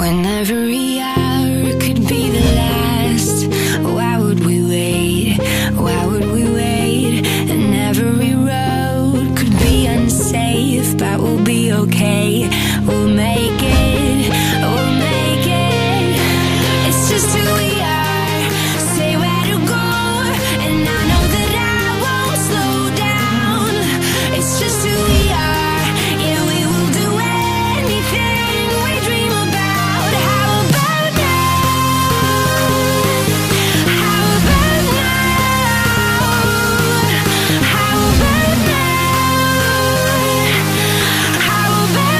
When every hour could be the last, why would we wait? Why would we wait? And every road could be unsafe, but we'll be okay. We'll make it. We'll make it. It's just who we are. Say where to go, and I know that I won't slow down. It's just who we are. Yeah, we will do anything we dream about. How about now? How about now? How about now? How about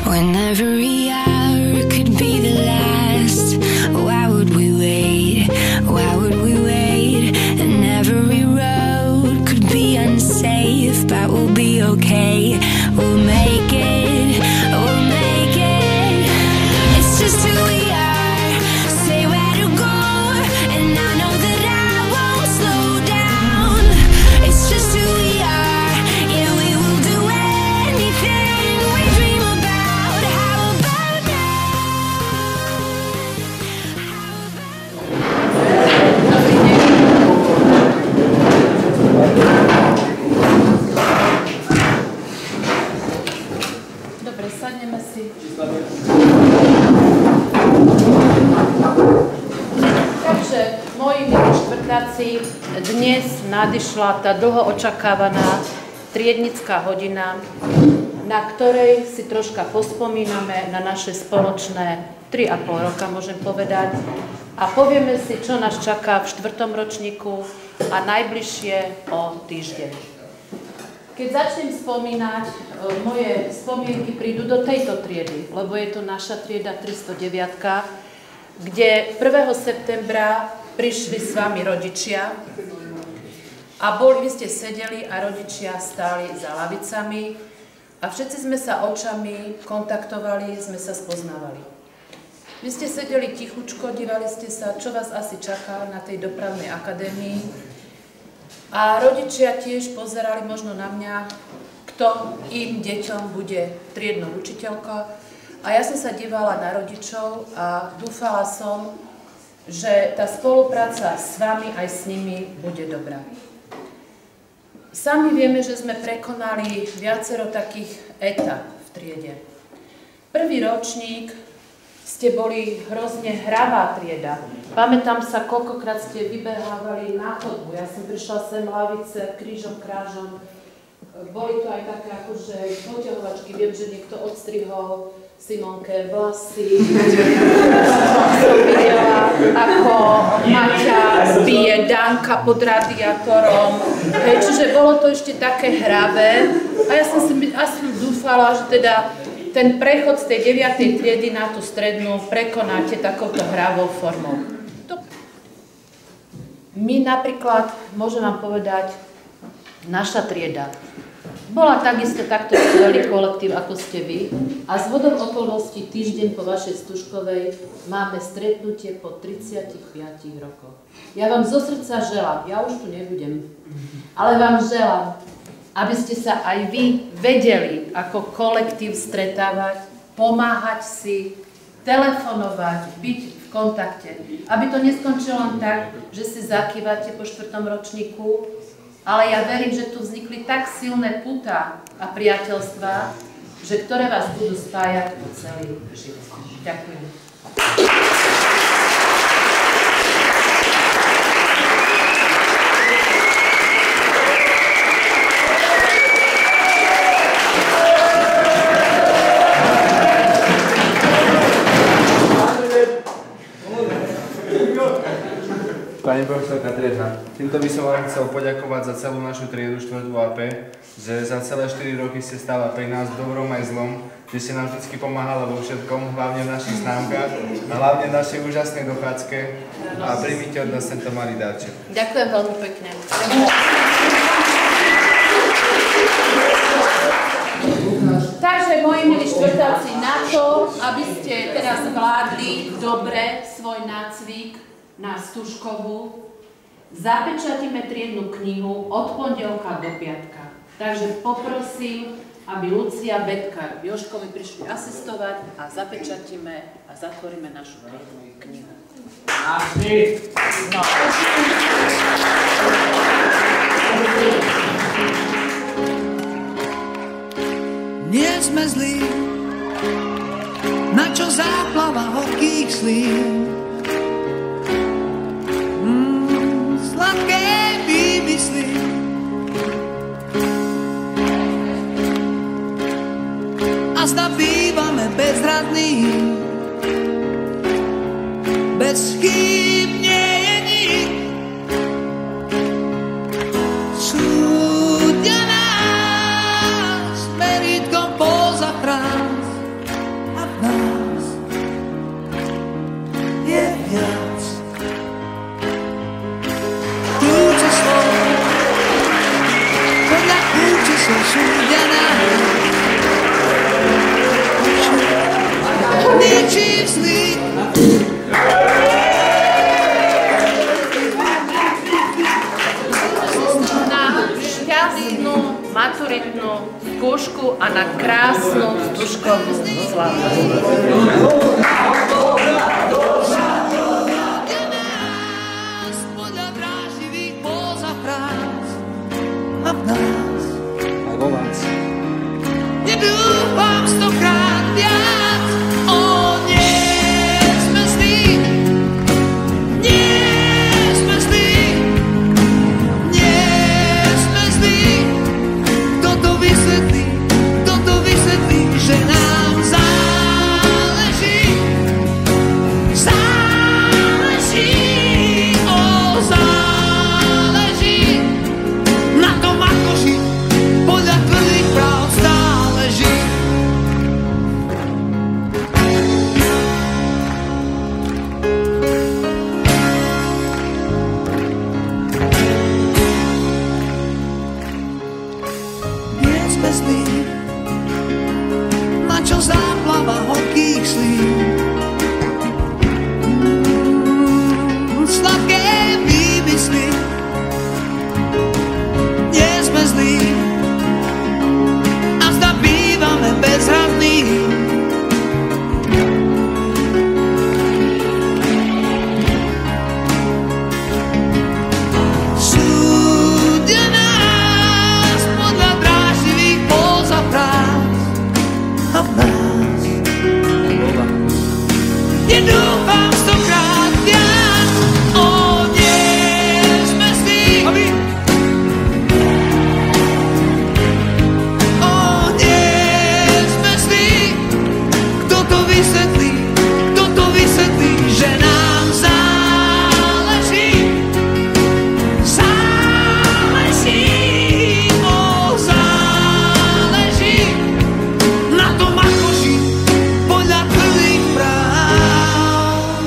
when every hour could be the last, why would we wait? Why would we wait? And every road could be unsafe, but we'll be okay. We'll make it. We'll make it. It's just who we are. Say where to go, and I know that I won't slow down. It's just who we are. Yeah, we will do anything we dream about. How about now? How about Dobre, sadneme si. Takže, moji milí štvrtáci, dnes nadišla tá dlho očakávaná triednická hodina, na ktorej si troška pospomíname na naše spoločné 3,5 roka, môžem povedať, a povieme si, čo nás čaká v 4. ročníku a najbližšie o týždeň. Keď začnem spomínať, moje spomienky prídu do tejto triedy, lebo je to naša trieda 309, kde 1. septembra prišli s vami rodičia a vy ste sedeli a rodičia stáli za lavicami a všetci sme sa očami kontaktovali, sme sa spoznávali. Vy ste sedeli tichučko, dívali ste sa, čo vás asi čaká na tej dopravnej akadémii. A rodičia tiež pozerali možno na mňa, kto im deťom bude triednou učiteľkou. A ja som sa dívala na rodičov a dúfala som, že tá spolupráca s vami aj s nimi bude dobrá. Sami vieme, že sme prekonali viacero takých etap v triede. Prvý ročník ste boli hrozne hravá trieda. Pamätám sa, koľkokrát ste vybehávali na chodbu. Ja som prišla sem lavice, krížom, krážom. Boli to aj také akože poťahovačky. Viem, že niekto odstrihol Simonke vlasy. Som videla, ako Maťa bije Danka pod radiátorom. Čiže bolo to ešte také hravé. A ja som dúfala, že teda ten prechod z tej 9. triedy na tú strednú prekonáte takouto hravou formou. My napríklad, môžem vám povedať, naša trieda bola takisto takto skvelý kolektív, ako ste vy. A z hodou okolností týždeň po vašej Stužkovej máme stretnutie po 35 rokoch. Ja vám zo srdca želám, ja už tu nebudem, ale vám želám, aby ste sa aj vy vedeli ako kolektív stretávať, pomáhať si, telefonovať, byť v kontakte. Aby to neskončilo len tak, že si zakývate po 4. ročníku, ale ja verím, že tu vznikli tak silné putá a priateľstvá, že ktoré vás budú spájať po celý život. Ďakujem. Pani profesorka Triedna, týmto by som vám chcel poďakovať za celú našu triedu 4. AP, že za celé 4 roky ste stála pri nás v dobrom aj zlom, že ste nám vždy pomáhala vo všetkom, hlavne v našich známkach a hlavne v našej úžasnej dochádzke a príjmite od nás tento malý dáček. Ďakujem veľmi pekne. Takže, moji milí štvrtáci, na to, aby ste teraz zvládli dobre svoj nácvik na Stužkovú, zapečatíme triednu knihu od pondelka do piatka. Takže poprosím, aby Lucia, Betka a Jožkovi prišli asistovať a zapečatíme a zatvoríme našu triednu knihu. No. Nie sme zlí, na čo záplava horkých slív. Sladké výmysly, a zda bývame bezradní, bez chýb nie je nik. Súdia nás meritkom poza krás a v nás je viac. Kľúče slov, podľa kľúče som súdia nás. Niečím zlý. Na šťastnú maturitnú skúšku a na krásnu Stužkovú slavu. Podľa dráždivých poza prác a v nás Aj vo vás. nedúfam 100-krát viac. O, nie sme zlí, nie sme zlí, nie sme zlí. Kto to vysvetlí, že nám záleží, záleží na tom, ako žiť, podľa tvrdých práv stále žiť. Nie sme zlí, na čo záplava horkých slív. Sladké výmysly, nie sme zlí, a zda bývame bezradní. Súdia nás podľa dráždivých poza prác a v nás nedúfam 100-krát viac. O, nie sme zlí, o, nie sme zlí. Kto to vysvetlí, že nám záleží, záleží na tom, ako žiť, podľa tvrdých práv.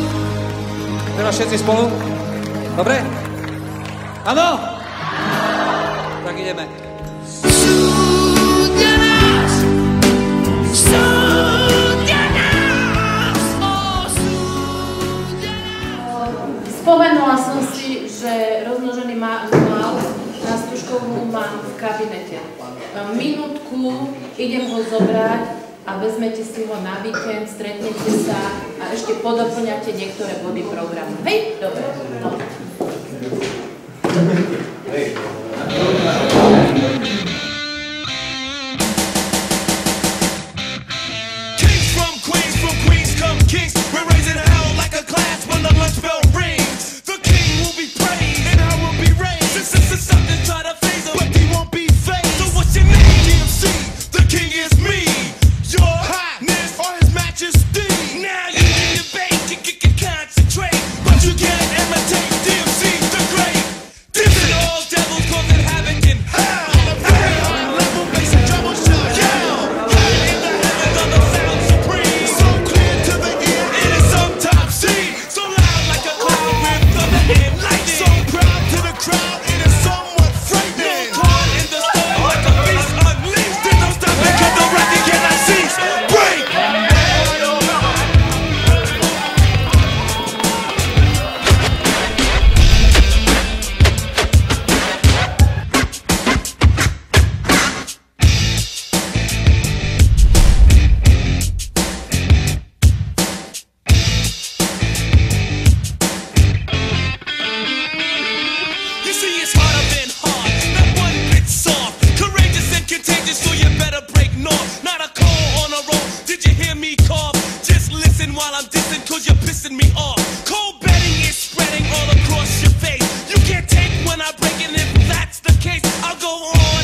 Teraz všetci spolu? Dobre? Áno? Tak ideme. Súďte nás! Súďte nás! Súďte nás! Spomenula som si, že rozmnožený manuál na Stužkovú mám v kabinete. Minútku, idem ho zobrať a vezmete si ho na víkend, stretnete sa a ešte podoplňate niektoré body programu. Hej? Dobre. No. Kings from Queens come kings. We're raising hell like a class when the lunch bell rings. The king will be praised and I will be raised. Since something try to phase him, but he won't be phased. So what's your name, DMC? The king is me. Your highness or his majesty. Now you need to debate, concentrate, but you can't imitate DMC the great. Dissing all devils causing havoc in hell. Level bass and treble shot. Yell. High in the heavens on the sound supreme. So clear to the ear, it is sometimes seen. So loud like a cloud with thunder and lightning. So proud to the crowd, it is somewhat frightening. Caught in the storm like a beast unleashed. There's no stopping 'cause the wrath cannot cease. Break! You see, it's harder than hard, not one bit soft. Courageous and contagious, so you better break north. Not a call on a roll, did you hear me cough? Just listen while I'm dissing, 'cause you're pissing me off. Cold betting is spreading all across your face. You can't take when I break it, if that's the case, I'll go on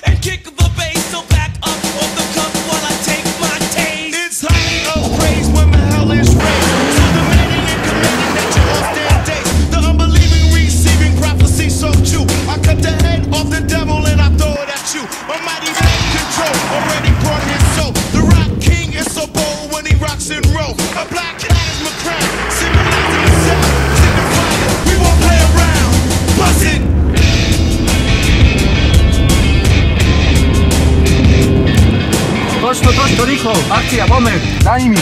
and kick the bass. So back up off the cuff while I take my taste. It's highly upraised when the hell is raised. So demanding and commanding that you all stand days. The unbelieving receiving prophecy so true. I cut the head off the devil and I throw it at you. Almighty man control already brought his soul. The rock king is so bold when he rocks and roll. A black cat is McCrae, symbolizing the sound. Signifying we won't play around. Buzz it. Točko, rýchlo, akcia, poďme, za nimi.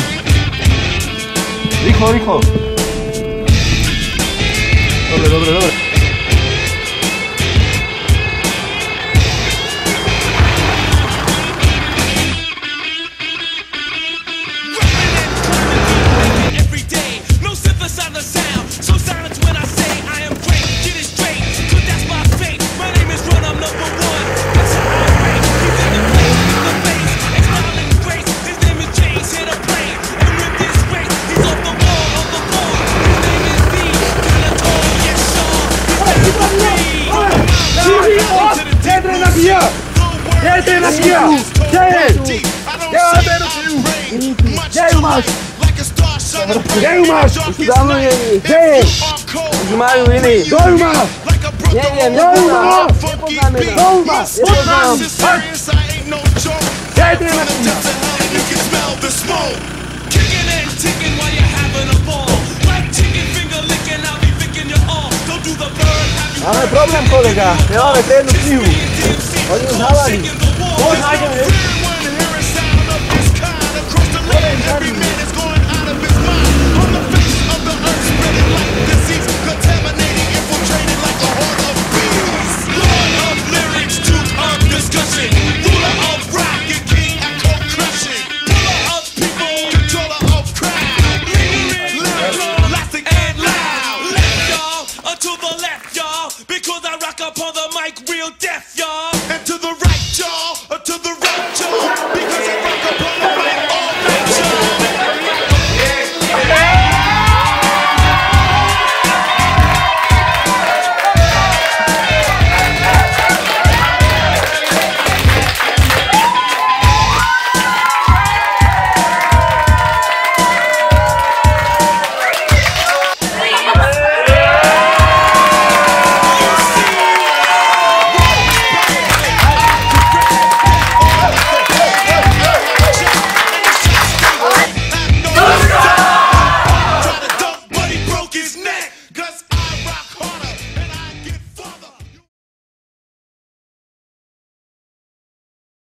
Rýchlo. Dobre. Every day, no synthesizer sound. So silence when I say I am great. Get it straight, 'cause that's my fate. My name is Run, I'm number one. That's how I rate. He's in the place, the face, and smiling grace. His name is James, here to play. And with this race, he's off the wall, on the ball. His name is D, kinda tall, yes, sure. He's down to me. Kde ju máš? Už sú dávno není. Kde je? Už majú iný. Kto ju má? Neviem, nepoznáme. Nepoznám. Kde je ten akcia? Kicking and ticking while you're having a ball. Like chicken finger licking, I'll be licking your arm. Don't do the bird, have you Máme problém, kolega. Nemáme ténu knihu. Oni už hľadajú. Poď, nájdeme.